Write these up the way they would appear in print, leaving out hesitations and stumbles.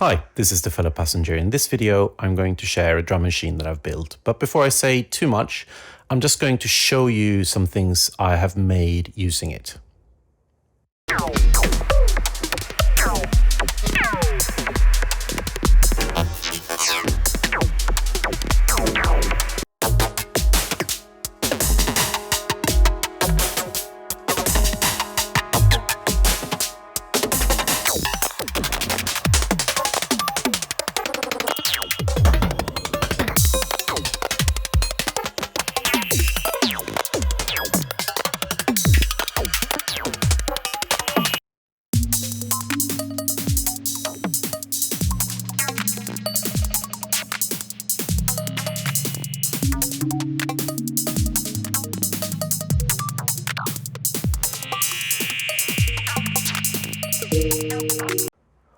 Hi, this is the fellow passenger. In this video, I'm going to share a drum machine that I've built. But before I say too much, I'm just going to show you some things I have made using it.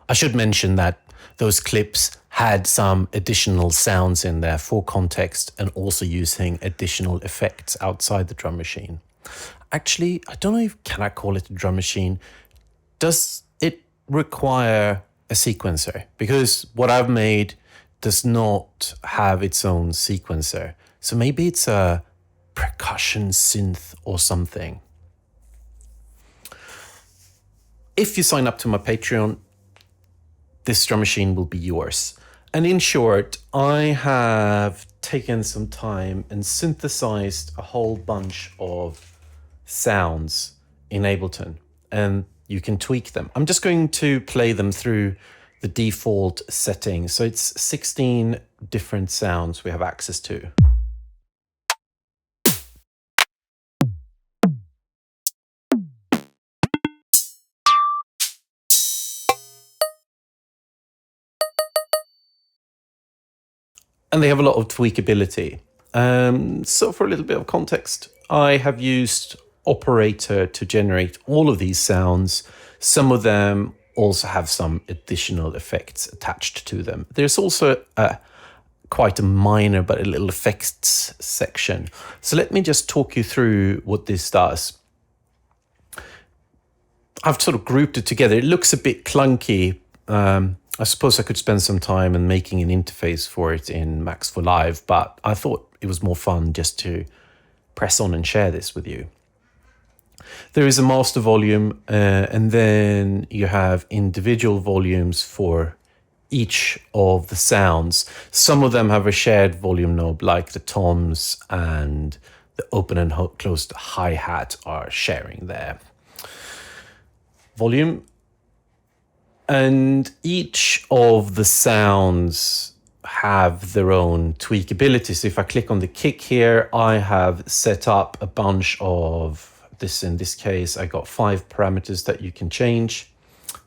I should mention that those clips had some additional sounds in there for context and also using additional effects outside the drum machine. Actually, I don't know if can I call it a drum machine. Does it require a sequencer? Because what I've made does not have its own sequencer. So maybe it's a percussion synth or something. If you sign up to my Patreon, this drum machine will be yours. And in short, I have taken some time and synthesized a whole bunch of sounds in Ableton, and you can tweak them. I'm just going to play them through the default settings. So it's 16 different sounds we have access to. And they have a lot of tweakability. So for a little bit of context, I have used Operator to generate all of these sounds. Some of them also have some additional effects attached to them. There's also quite a minor but a little effects section. So let me just talk you through what this does. I've sort of grouped it together. It looks a bit clunky. I suppose I could spend some time in making an interface for it in Max for Live, but I thought it was more fun just to press on and share this with you. There is a master volume, and then you have individual volumes for each of the sounds. Some of them have a shared volume knob, like the toms and the open and closed hi-hat are sharing their volume. And each of the sounds have their own tweakability. So if I click on the kick here, I have set up a bunch of this. In this case, I got 5 parameters that you can change.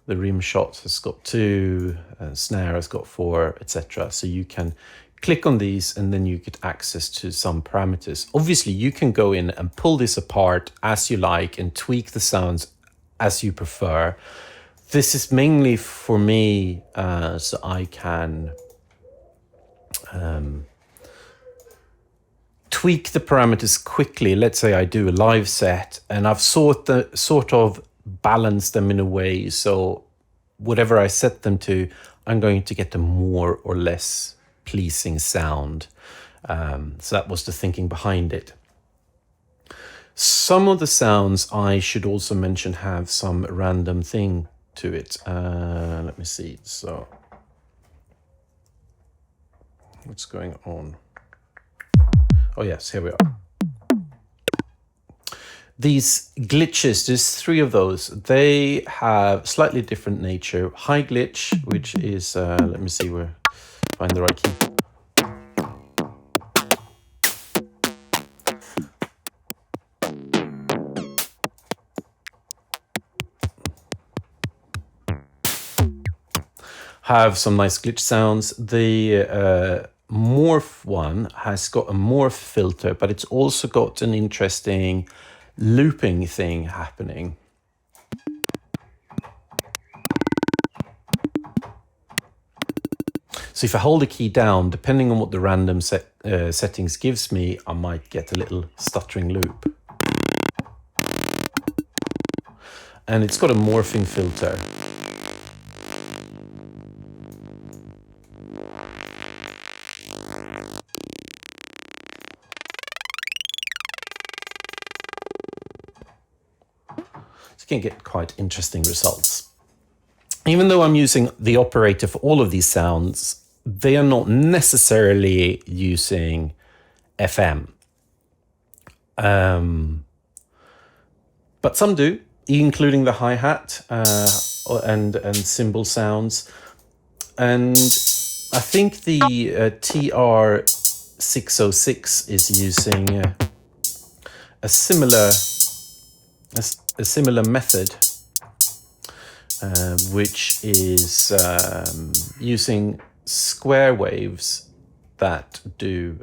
The rim shot has got 2, snare has got 4, etc. So you can click on these and then you get access to some parameters. Obviously, you can go in and pull this apart as you like and tweak the sounds as you prefer. This is mainly for me so I can tweak the parameters quickly. Let's say I do a live set and I've sort of balanced them in a way so whatever I set them to, I'm going to get a more or less pleasing sound. So that was the thinking behind it. Some of the sounds I should also mention have some random thing to it. Let me see. So what's going on? Oh yes, here we are. These glitches, there's 3 of those. They have slightly different nature. High glitch, which is let me see where find the right key. Have some nice glitch sounds. The morph one has got a morph filter, but it's also got an interesting looping thing happening. So if I hold the key down, depending on what the random settings gives me, I might get a little stuttering loop. And it's got a morphing filter. So you can get quite interesting results. Even though I'm using the operator for all of these sounds, they are not necessarily using FM. But some do, including the hi-hat and cymbal sounds. And I think the TR-606 is using a similar method, which is using square waves that do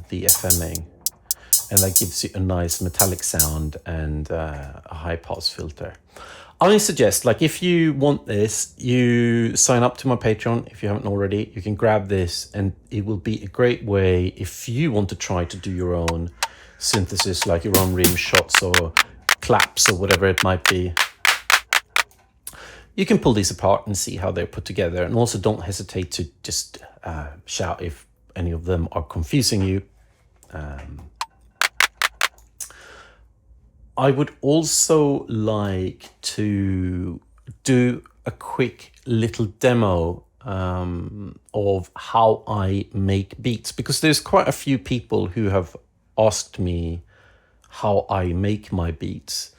the FMing, and that gives you a nice metallic sound and a high pass filter. I suggest, like, if you want this, you sign up to my Patreon if you haven't already. You can grab this, and it will be a great way if you want to try to do your own synthesis, like your own rim shots or claps or whatever it might be. You can pull these apart and see how they're put together, and also don't hesitate to just shout if any of them are confusing you. I would also like to do a quick little demo of how I make beats, because there's quite a few people who have asked me how I make my beats.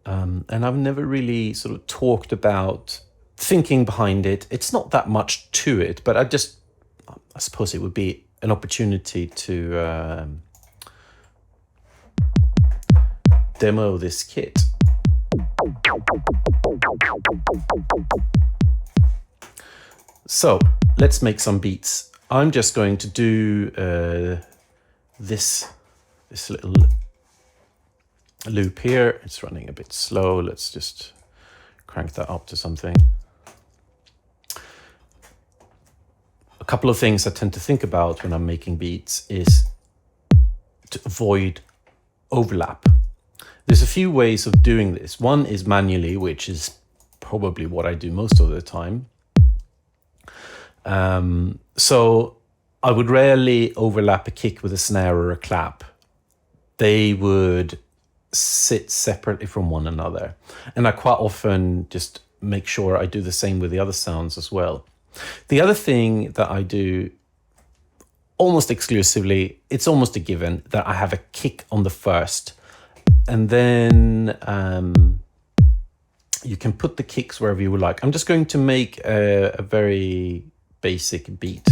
And I've never really sort of talked about thinking behind it. It's not that much to it, but I suppose it would be an opportunity to demo this kit. So let's make some beats. I'm just going to do this little loop here. It's running a bit slow. Let's just crank that up to something. A couple of things I tend to think about when I'm making beats is to avoid overlap. There's a few ways of doing this. One is manually, which is probably what I do most of the time. So I would rarely overlap a kick with a snare or a clap. They would sit separately from one another. And I quite often just make sure I do the same with the other sounds as well. The other thing that I do almost exclusively, it's almost a given that I have a kick on the first, and then you can put the kicks wherever you would like. I'm just going to make a very basic beat.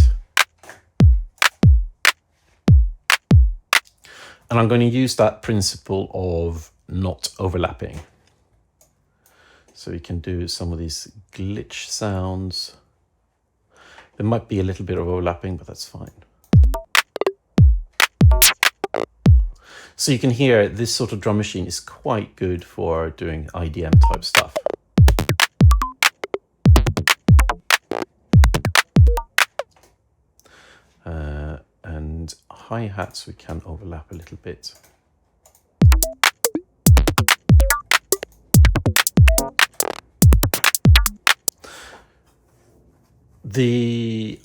And I'm going to use that principle of not overlapping. So you can do some of these glitch sounds. There might be a little bit of overlapping, but that's fine. So you can hear this sort of drum machine is quite good for doing IDM type stuff. And hi-hats we can overlap a little bit. You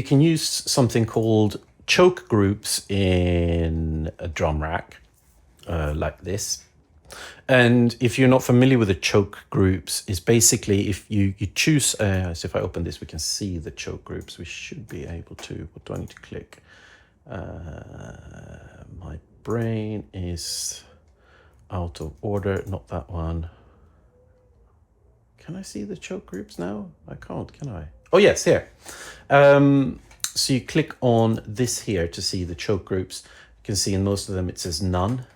can use something called choke groups in a drum rack, like this. And if you're not familiar with the choke groups, it's basically if you choose, so if I open this, we can see the choke groups. We should be able to. What do I need to click? My brain is out of order, not that one. Can I see the choke groups now? I can't, can I? Oh yes, here. So you click on this here to see the choke groups. You can see in most of them it says none,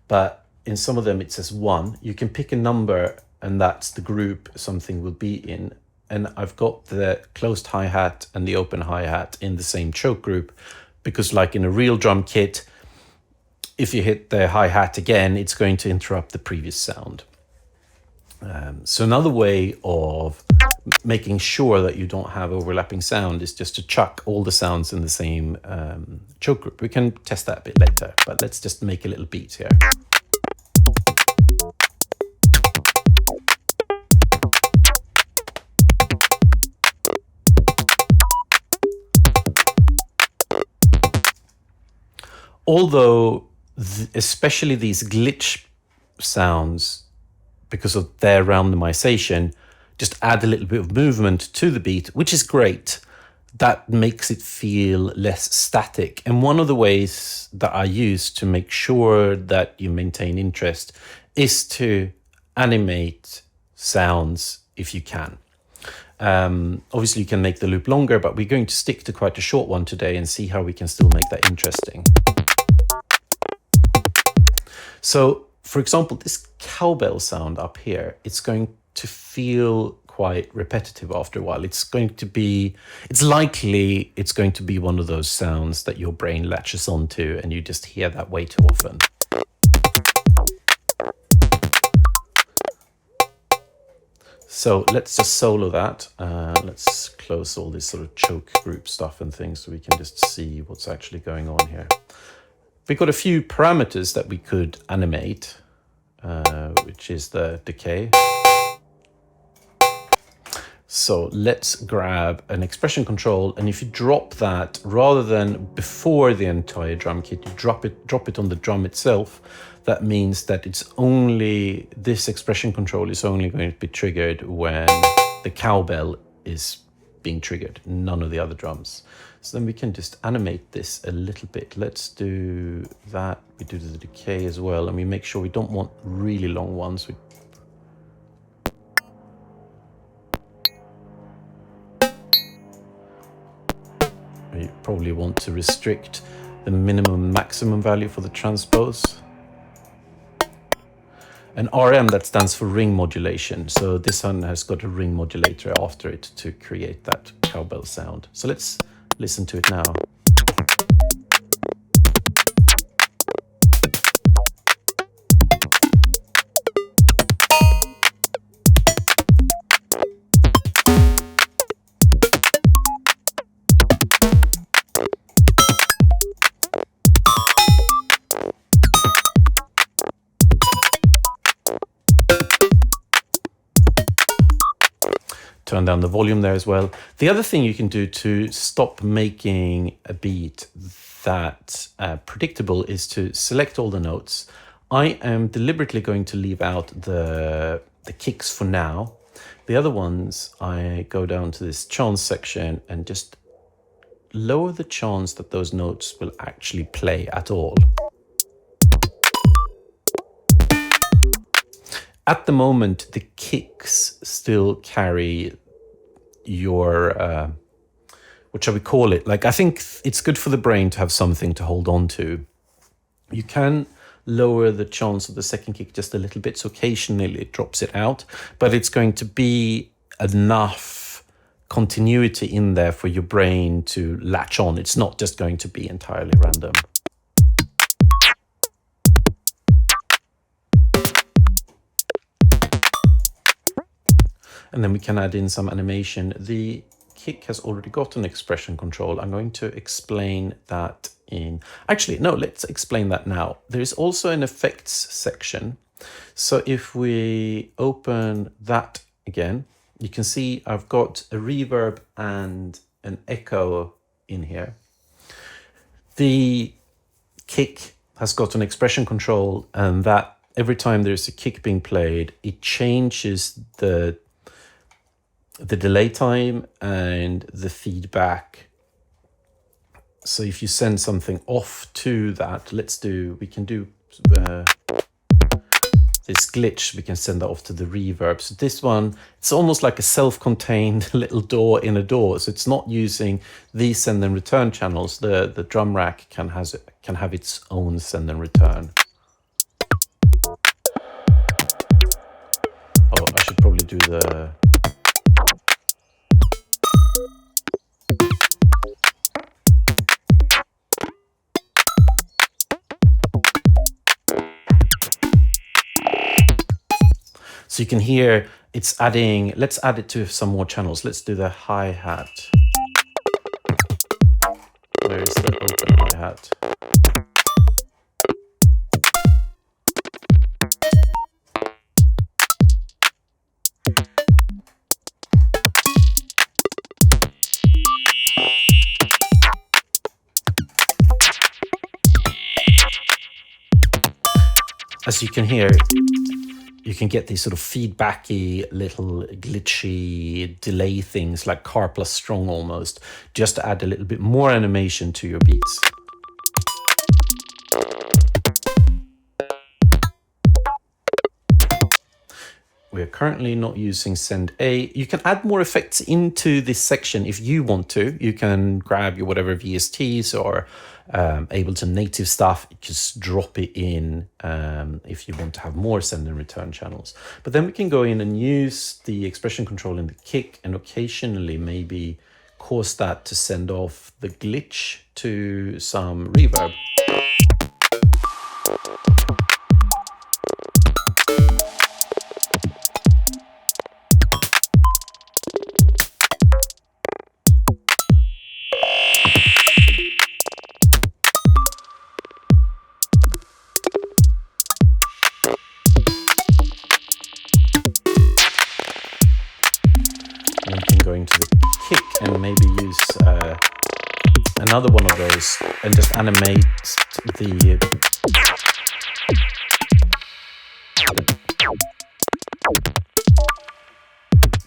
but in some of them it says 1. You can pick a number and that's the group something will be in. And I've got the closed hi-hat and the open hi-hat in the same choke group, because like in a real drum kit, if you hit the hi-hat again, it's going to interrupt the previous sound. So another way of making sure that you don't have overlapping sound is just to chuck all the sounds in the same choke group. We can test that a bit later, but let's just make a little beat here. Although, especially these glitch sounds, because of their randomization, just add a little bit of movement to the beat, which is great. That makes it feel less static. And one of the ways that I use to make sure that you maintain interest is to animate sounds if you can. Obviously, you can make the loop longer, but we're going to stick to quite a short one today and see how we can still make that interesting. So, for example, this cowbell sound up here, it's going to feel quite repetitive after a while. It's likely it's going to be one of those sounds that your brain latches onto and you just hear that way too often. So let's just solo that. Let's close all this sort of choke group stuff and things so we can just see what's actually going on here. We've got a few parameters that we could animate, which is the decay. So let's grab an expression control, and if you drop that, rather than before the entire drum kit, you drop it on the drum itself. That means that this expression control is only going to be triggered when the cowbell is being triggered, none of the other drums. So then we can just animate this a little bit. Let's do that. We do the decay as well, and we make sure we don't want really long ones. We probably want to restrict the minimum and maximum value for the transpose. And RM, that stands for ring modulation. So this one has got a ring modulator after it to create that cowbell sound. So let's listen to it now. Turn down the volume there as well. The other thing you can do to stop making a beat that predictable is to select all the notes. I am deliberately going to leave out the kicks for now. The other ones, I go down to this chance section and just lower the chance that those notes will actually play at all. At the moment, the kicks still carry your, what shall we call it? Like, I think it's good for the brain to have something to hold on to. You can lower the chance of the second kick just a little bit, so occasionally it drops it out, but it's going to be enough continuity in there for your brain to latch on. It's not just going to be entirely random. And then we can add in some animation. The kick has already got an expression control. I'm going to explain that in... Actually, no, let's explain that now. There is also an effects section. So if we open that again, you can see I've got a reverb and an echo in here. The kick has got an expression control, and that every time there's a kick being played, it changes the delay time and the feedback. So if you send something off to that, we can do this glitch, we can send that off to the reverb. So this one, it's almost like a self-contained little door in a door. So it's not using these send and return channels. The drum rack can have its own send and return. Oh, I should probably do the... So you can hear it's adding, let's add it to some more channels. Let's do the hi-hat. Where is the open hi-hat? As you can hear, you can get these sort of feedbacky, little glitchy delay things like car plus strong almost, just to add a little bit more animation to your beats. We're currently not using Send A. You can add more effects into this section if you want to. You can grab your whatever VSTs or Ableton native stuff, just drop it in if you want to have more send and return channels. But then we can go in and use the expression control in the kick and occasionally maybe cause that to send off the glitch to some reverb. Into the kick and maybe use another one of those and just animate the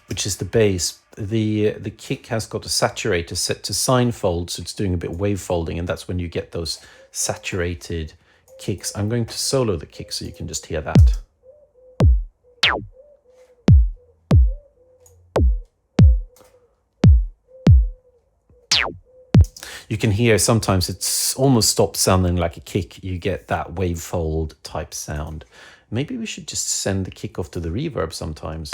which is the bass. The kick has got a saturator set to sine fold, so it's doing a bit of wave folding, and that's when you get those saturated kicks. I'm going to solo the kick so you can just hear that. You can hear sometimes it's almost stops sounding like a kick. You get that wavefold type sound. Maybe we should just send the kick off to the reverb sometimes.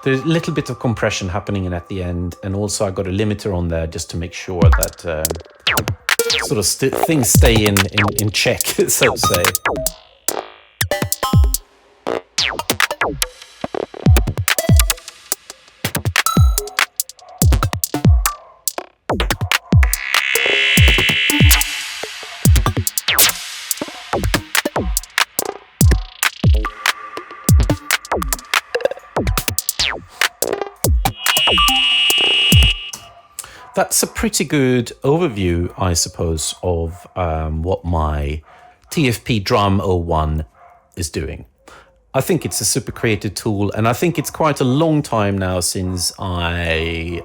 There's a little bit of compression happening in at the end, and also I got a limiter on there just to make sure that sort of things stay in check, so to say. That's a pretty good overview, I suppose, of what my TFP Drum 01 is doing. I think it's a super creative tool, and I think it's quite a long time now since I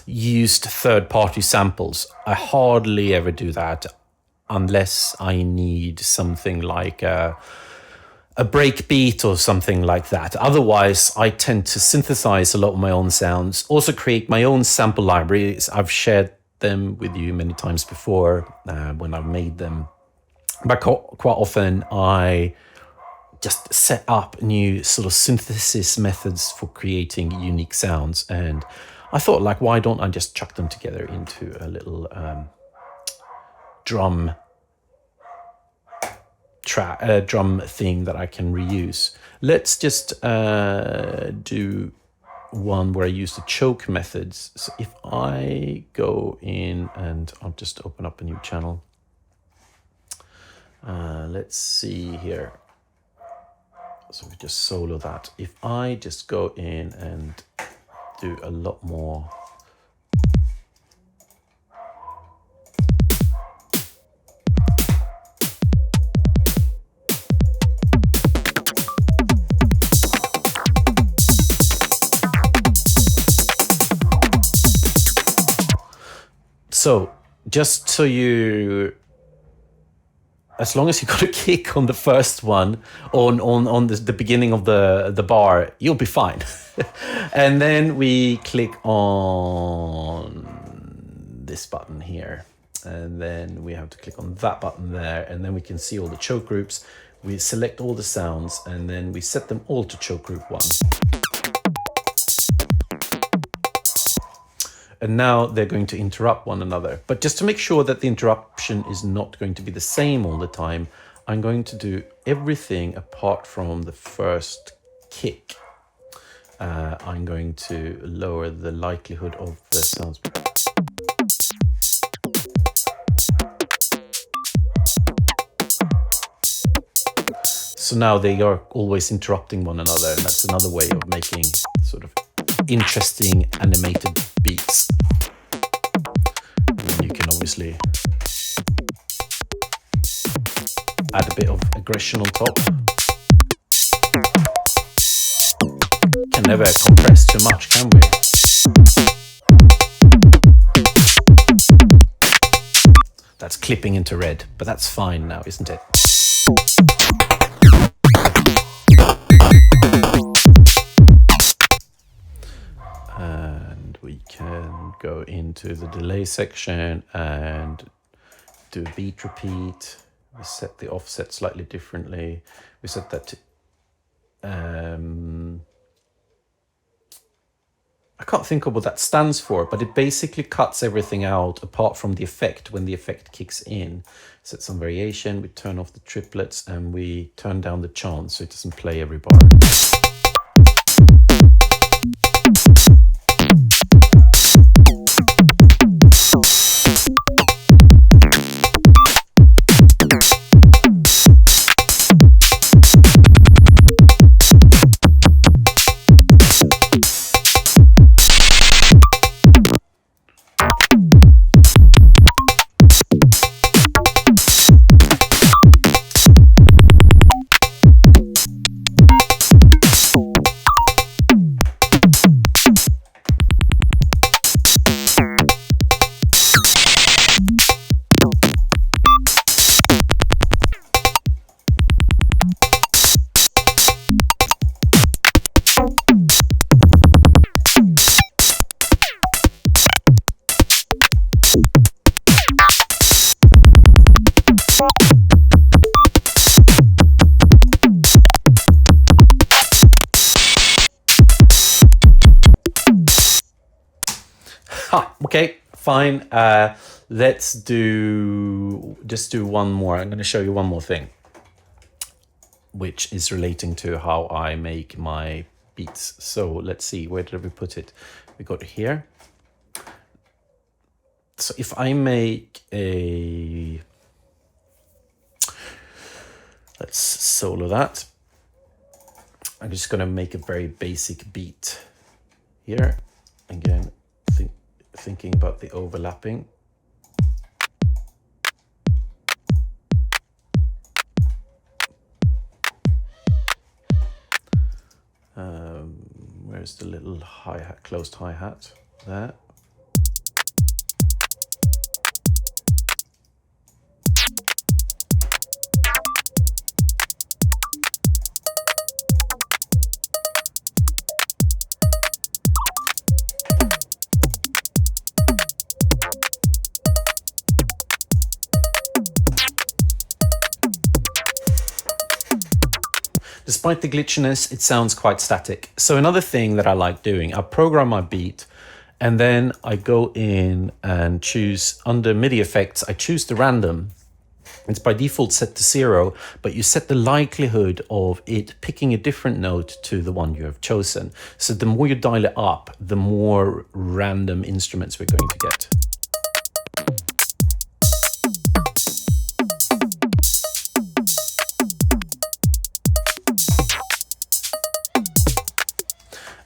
used third-party samples. I hardly ever do that unless I need something like a breakbeat or something like that. Otherwise, I tend to synthesize a lot of my own sounds, also create my own sample libraries. I've shared them with you many times before when I've made them. But quite often, I just set up new sort of synthesis methods for creating unique sounds. And I thought, like, why don't I just chuck them together into a little drum thing that I can reuse. Let's just do one where I use the choke methods. So if I go in and I'll just open up a new channel. Let's see here. So we just solo that. If I just go in and do a lot more. So just so you, as long as you got a kick on the first one, on the beginning of the bar, you'll be fine. And then we click on this button here. And then we have to click on that button there. And then we can see all the choke groups. We select all the sounds and then we set them all to choke group 1. And now they're going to interrupt one another. But just to make sure that the interruption is not going to be the same all the time, I'm going to do everything apart from the first kick. I'm going to lower the likelihood of the sounds. So now they are always interrupting one another, and that's another way of making sort of interesting animated beats. And you can obviously add a bit of aggression on top. Can never compress too much, can we? That's clipping into red, but that's fine now, isn't it? And we can go into the delay section and do a beat repeat. We set the offset slightly differently. We set that to I can't think of what that stands for, but it basically cuts everything out apart from the effect when the effect kicks in. Set some variation, we turn off the triplets, and we turn down the chant so it doesn't play every bar. Okay, fine. Let's just do one more. I'm going to show you one more thing, which is relating to how I make my beats. So let's see, where did we put it? We got it here. So if I make let's solo that. I'm just going to make a very basic beat here. Again, thinking about the overlapping. Where's the little hi-hat, closed hi-hat? There. Despite the glitchiness, it sounds quite static. So another thing that I like doing, I program my beat and then I go in and choose under MIDI effects, I choose the random. It's by default set to 0, but you set the likelihood of it picking a different note to the one you have chosen. So the more you dial it up, the more random instruments we're going to get.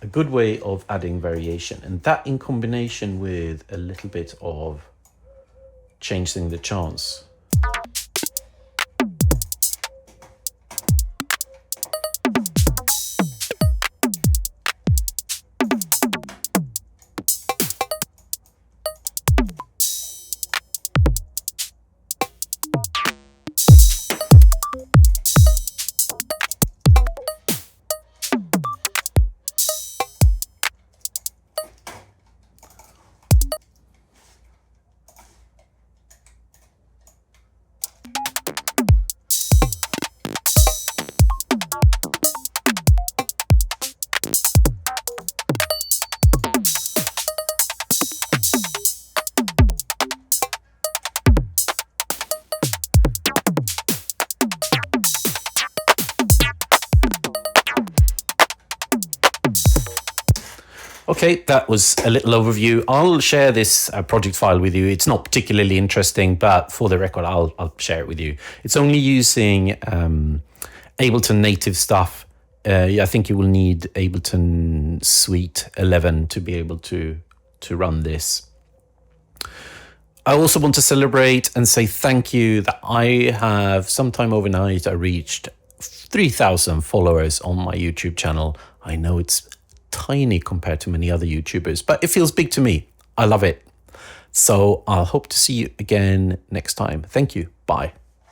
A good way of adding variation, and that in combination with a little bit of changing the chants. Okay, that was a little overview. I'll share this project file with you. It's not particularly interesting, but for the record, I'll share it with you. It's only using Ableton native stuff. I think you will need Ableton Suite 11 to be able to run this. I also want to celebrate and say thank you that I have, sometime overnight, I reached 3,000 followers on my YouTube channel. I know it's tiny compared to many other YouTubers, but it feels big to me. I love it. So I'll hope to see you again next time. Thank you. Bye.